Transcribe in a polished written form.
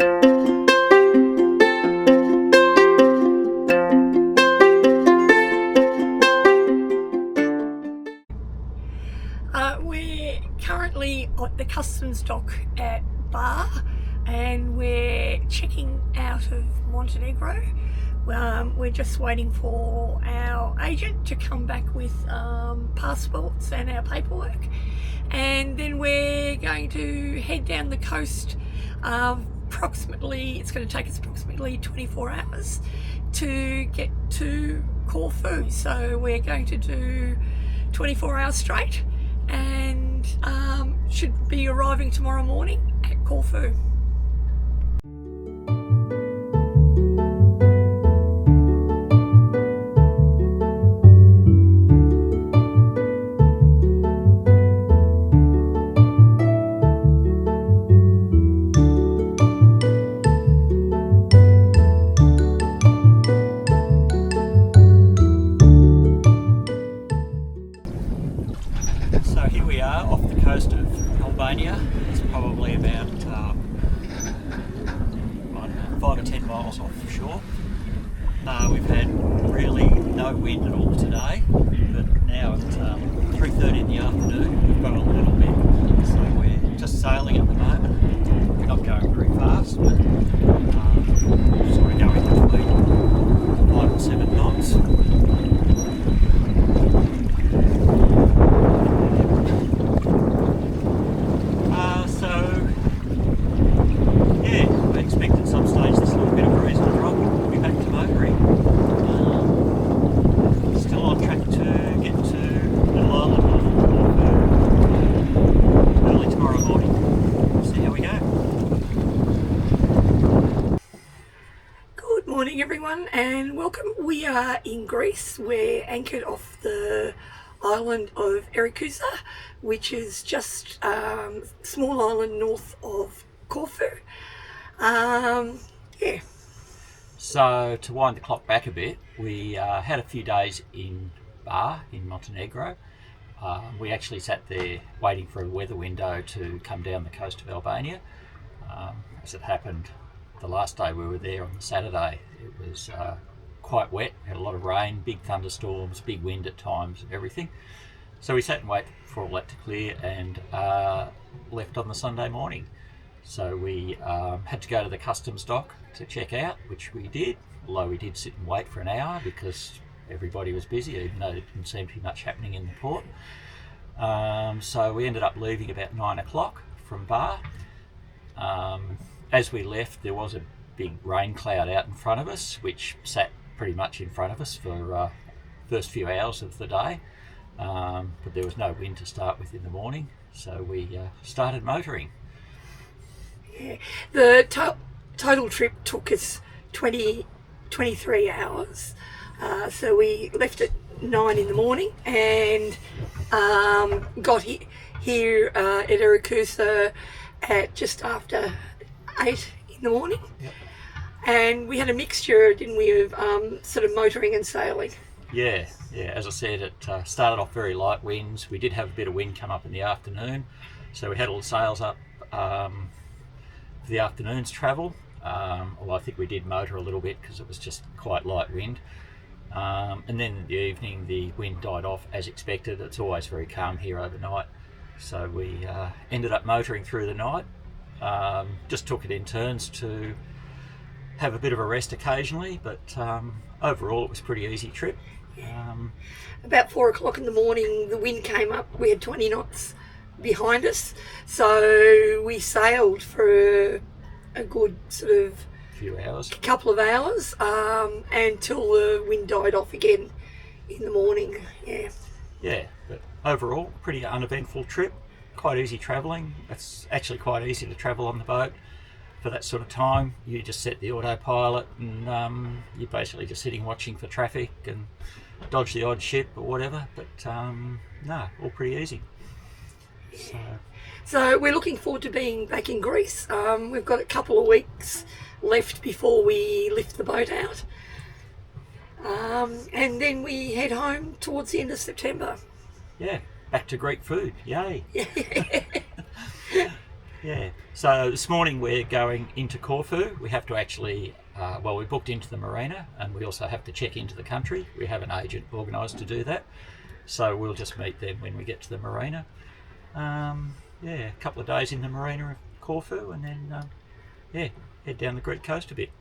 We're currently at the customs dock at Bar, and we're checking out of Montenegro. We're just waiting for our agent to come back with passports and our paperwork, and then we're going to head down the coast. It's going to take us approximately 24 hours to get to Corfu, so we're going to do 24 hours straight, and should be arriving tomorrow morning at Corfu. So here we are off the coast of Albania. It's probably about 5 or 10 miles offshore. We've had really no wind at all today, but now at 3:30 in the afternoon we've got a little bit. So we're just sailing at the moment, not going very fast, but sort of going between 5 and 7 knots. Morning everyone, and welcome. We are in Greece. We're anchored off the island of Erikusa, which is just a small island north of Corfu. So to wind the clock back a bit, we had a few days in Bar in Montenegro. We actually sat there waiting for a weather window to come down the coast of Albania. As it happened, the last day we were there on the Saturday, it was quite wet, had a lot of rain, big thunderstorms, big wind at times and everything. So we sat and waited for all that to clear and left on the Sunday morning. So we had to go to the customs dock to check out, which we did, although we did sit and wait for an hour because everybody was busy, even though there didn't seem to be much happening in the port. So we ended up leaving about 9 o'clock from Bar. As we left, there was a big rain cloud out in front of us, which sat pretty much in front of us for first few hours of the day, but there was no wind to start with in the morning, so we started motoring. Yeah, the total trip took us 23 hours, so we left at 9 in the morning and got here at Erikusa at just after 8 in the morning. Yep. And we had a mixture, didn't we, of sort of motoring and sailing. Yeah. As I said, it started off very light winds. We did have a bit of wind come up in the afternoon, so we had all the sails up for the afternoon's travel. Although I think we did motor a little bit because it was just quite light wind. And then in the evening, the wind died off as expected. It's always very calm here overnight, so we ended up motoring through the night. Just took it in turns to have a bit of a rest occasionally, but overall it was a pretty easy trip. About 4 o'clock in the morning, the wind came up. We had 20 knots behind us, so we sailed for a good sort of couple of hours until the wind died off again in the morning. Yeah, but overall pretty uneventful trip. Quite easy travelling. It's actually quite easy to travel on the boat for that sort of time. You just set the autopilot and you're basically just sitting watching for traffic and dodge the odd ship or whatever, but no, all pretty easy. So we're looking forward to being back in Greece. We've got a couple of weeks left before we lift the boat out, and then we head home towards the end of September. Yeah, back to Greek food, yay. Yeah. So this morning we're going into Corfu. We have to actually, we booked into the marina, and we also have to check into the country. We have an agent organised to do that. So we'll just meet them when we get to the marina. A couple of days in the marina of Corfu, and then head down the Greek coast a bit.